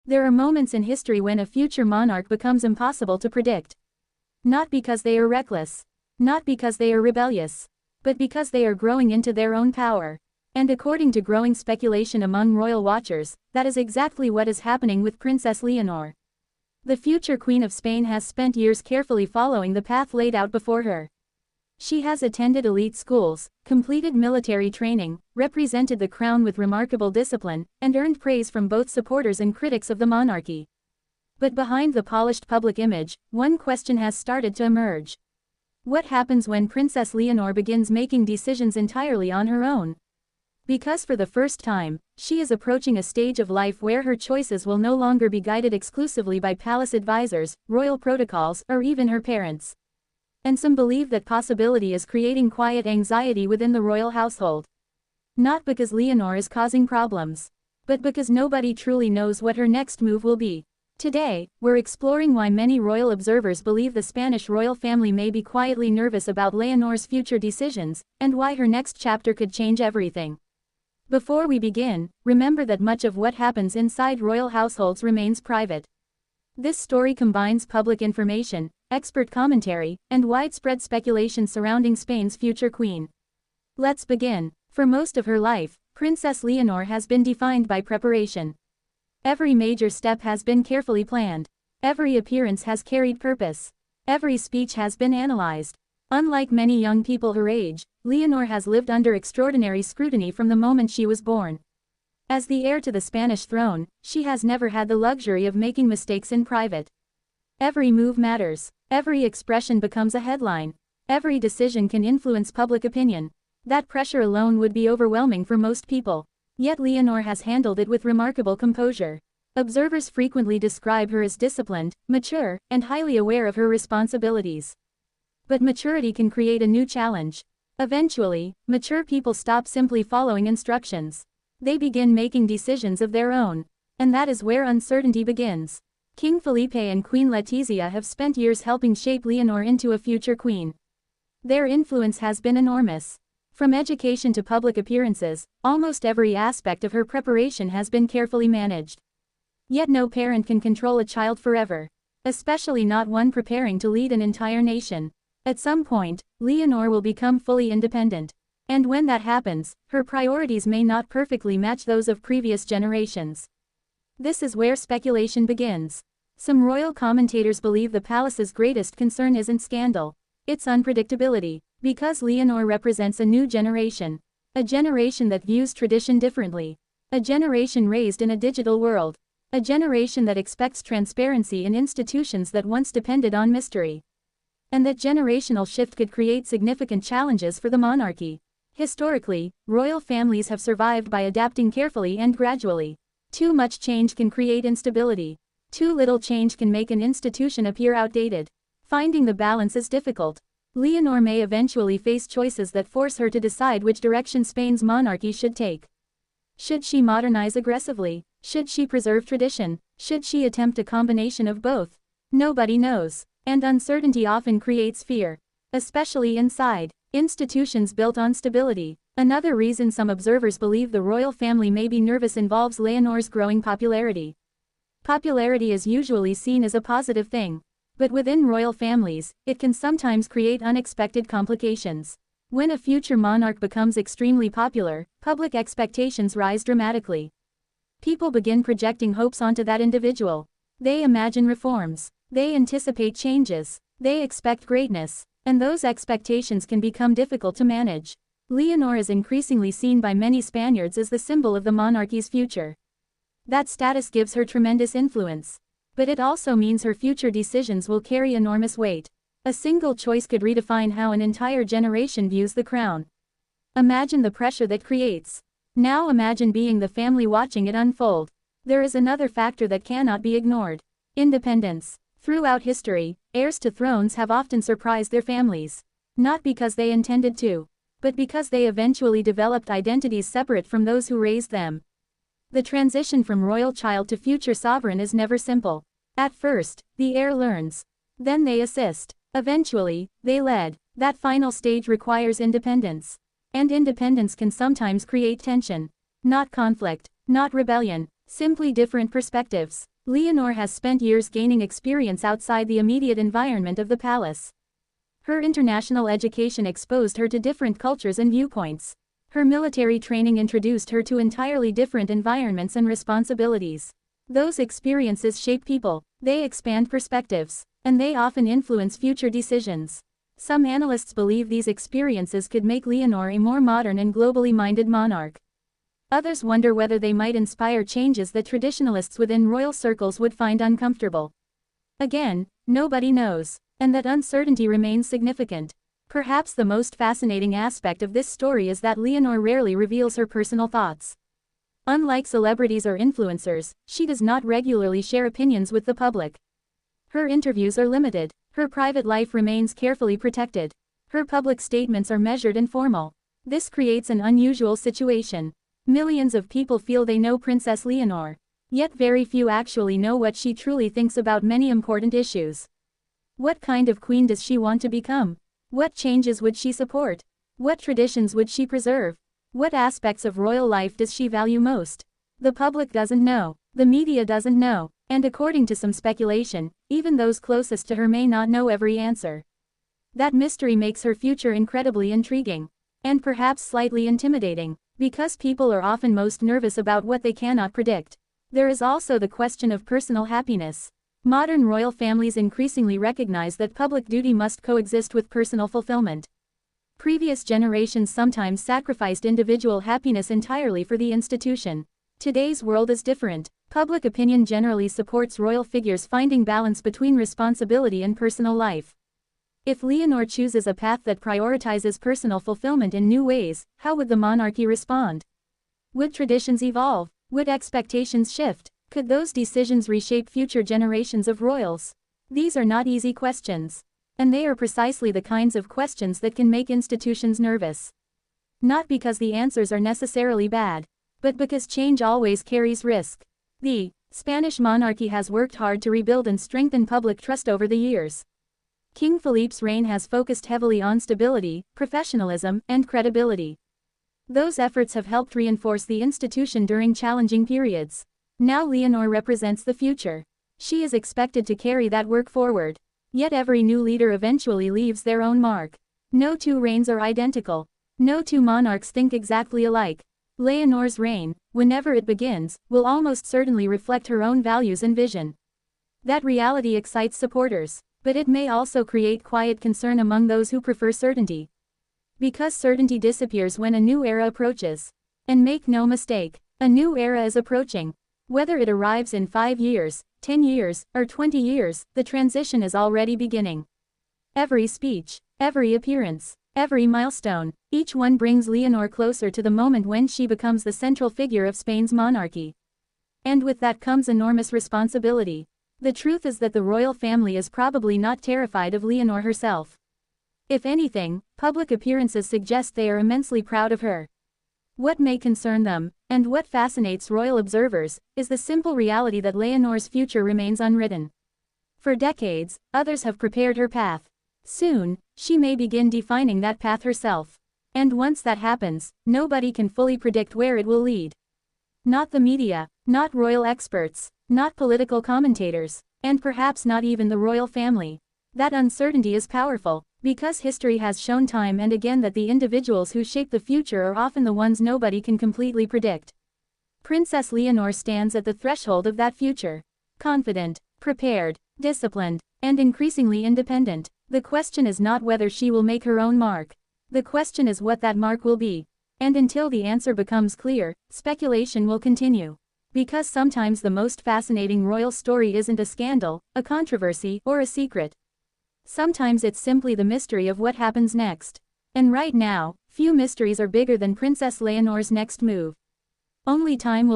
There are moments in history when a future monarch becomes impossible to predict. Not because they are reckless. Not because they are rebellious. But because they are growing into their own power. And according to growing speculation among royal watchers, that is exactly what is happening with Princess Leonor. The future Queen of Spain has spent years carefully following the path laid out before her. She has attended elite schools, completed military training, represented the crown with remarkable discipline, and earned praise from both supporters and critics of the monarchy. But behind the polished public image, one question has started to emerge. What happens when Princess Leonor begins making decisions entirely on her own? Because for the first time, she is approaching a stage of life where her choices will no longer be guided exclusively by palace advisors, royal protocols, or even her parents. And some believe that possibility is creating quiet anxiety within the royal household. Not because Leonor is causing problems, but because nobody truly knows what her next move will be. Today, we're exploring why many royal observers believe the Spanish royal family may be quietly nervous about Leonor's future decisions, and why her next chapter could change everything. Before we begin, remember that much of what happens inside royal households remains private. This story combines public information, expert commentary, and widespread speculation surrounding Spain's future queen. Let's begin. For most of her life, Princess Leonor has been defined by preparation. Every major step has been carefully planned. Every appearance has carried purpose. Every speech has been analyzed. Unlike many young people her age, Leonor has lived under extraordinary scrutiny from the moment she was born. As the heir to the Spanish throne, she has never had the luxury of making mistakes in private. Every move matters. Every expression becomes a headline. Every decision can influence public opinion. That pressure alone would be overwhelming for most people. Yet Leonor has handled it with remarkable composure. Observers frequently describe her as disciplined, mature, and highly aware of her responsibilities. But maturity can create a new challenge. Eventually, mature people stop simply following instructions. They begin making decisions of their own. And that is where uncertainty begins. King Felipe and Queen Letizia have spent years helping shape Leonor into a future queen. Their influence has been enormous. From education to public appearances, almost every aspect of her preparation has been carefully managed. Yet no parent can control a child forever. Especially not one preparing to lead an entire nation. At some point, Leonor will become fully independent. And when that happens, her priorities may not perfectly match those of previous generations. This is where speculation begins. Some royal commentators believe the palace's greatest concern isn't scandal. It's unpredictability. Because Leonor represents a new generation. A generation that views tradition differently. A generation raised in a digital world. A generation that expects transparency in institutions that once depended on mystery. And that generational shift could create significant challenges for the monarchy. Historically, royal families have survived by adapting carefully and gradually. Too much change can create instability. Too little change can make an institution appear outdated. Finding the balance is difficult. Leonor may eventually face choices that force her to decide which direction Spain's monarchy should take. Should she modernize aggressively? Should she preserve tradition? Should she attempt a combination of both? Nobody knows. And uncertainty often creates fear. Especially inside institutions built on stability. Another reason some observers believe the royal family may be nervous involves Leonor's growing popularity. Popularity is usually seen as a positive thing. But within royal families, it can sometimes create unexpected complications. When a future monarch becomes extremely popular, public expectations rise dramatically. People begin projecting hopes onto that individual. They imagine reforms. They anticipate changes. They expect greatness. And those expectations can become difficult to manage. Leonor is increasingly seen by many Spaniards as the symbol of the monarchy's future. That status gives her tremendous influence. But it also means her future decisions will carry enormous weight. A single choice could redefine how an entire generation views the crown. Imagine the pressure that creates. Now imagine being the family watching it unfold. There is another factor that cannot be ignored. Independence. Throughout history, heirs to thrones have often surprised their families. Not because they intended to, but because they eventually developed identities separate from those who raised them. The transition from royal child to future sovereign is never simple. At first, the heir learns. Then they assist. Eventually, they lead. That final stage requires independence. And independence can sometimes create tension. Not conflict, not rebellion, Simply different perspectives. Leonor has spent years gaining experience outside the immediate environment of the palace. Her international education exposed her to different cultures and viewpoints. Her military training introduced her to entirely different environments and responsibilities. Those experiences shape people, they expand perspectives, and they often influence future decisions. Some analysts believe these experiences could make Leonor a more modern and globally minded monarch. Others wonder whether they might inspire changes that traditionalists within royal circles would find uncomfortable. Again, nobody knows, and that uncertainty remains significant. Perhaps the most fascinating aspect of this story is that Leonor rarely reveals her personal thoughts. Unlike celebrities or influencers, she does not regularly share opinions with the public. Her interviews are limited. Her private life remains carefully protected. Her public statements are measured and formal. This creates an unusual situation. Millions of people feel they know Princess Leonor, yet very few actually know what she truly thinks about many important issues. What kind of queen does she want to become? What changes would she support? What traditions would she preserve? What aspects of royal life does she value most? The public doesn't know, the media doesn't know, and according to some speculation, even those closest to her may not know every answer. That mystery makes her future incredibly intriguing, and perhaps slightly intimidating. Because people are often most nervous about what they cannot predict. There is also the question of personal happiness. Modern royal families increasingly recognize that public duty must coexist with personal fulfillment. Previous generations sometimes sacrificed individual happiness entirely for the institution. Today's world is different. Public opinion generally supports royal figures finding balance between responsibility and personal life. If Leonor chooses a path that prioritizes personal fulfillment in new ways, how would the monarchy respond? Would traditions evolve? Would expectations shift? Could those decisions reshape future generations of royals? These are not easy questions. And they are precisely the kinds of questions that can make institutions nervous. Not because the answers are necessarily bad, but because change always carries risk. The Spanish monarchy has worked hard to rebuild and strengthen public trust over the years. King Felipe's reign has focused heavily on stability, professionalism, and credibility. Those efforts have helped reinforce the institution during challenging periods. Now Leonor represents the future. She is expected to carry that work forward. Yet every new leader eventually leaves their own mark. No two reigns are identical. No two monarchs think exactly alike. Leonor's reign, whenever it begins, will almost certainly reflect her own values and vision. That reality excites supporters. But it may also create quiet concern among those who prefer certainty. Because certainty disappears when a new era approaches. And make no mistake, a new era is approaching. Whether it arrives in 5 years, 10 years, or 20 years, the transition is already beginning. Every speech, every appearance, every milestone, each one brings Leonor closer to the moment when she becomes the central figure of Spain's monarchy. And with that comes enormous responsibility. The truth is that the royal family is probably not terrified of Leonor herself. If anything, public appearances suggest they are immensely proud of her. What may concern them, and what fascinates royal observers, is the simple reality that Leonor's future remains unwritten. For decades, others have prepared her path. Soon, she may begin defining that path herself. And once that happens, nobody can fully predict where it will lead. Not the media, not royal experts, not political commentators, and perhaps not even the royal family. That uncertainty is powerful, because history has shown time and again that the individuals who shape the future are often the ones nobody can completely predict. Princess Leonor stands at the threshold of that future. Confident, prepared, disciplined, and increasingly independent. The question is not whether she will make her own mark. The question is what that mark will be. And until the answer becomes clear, speculation will continue. Because sometimes the most fascinating royal story isn't a scandal, a controversy, or a secret. Sometimes it's simply the mystery of what happens next. And right now, few mysteries are bigger than Princess Leonor's next move. Only time will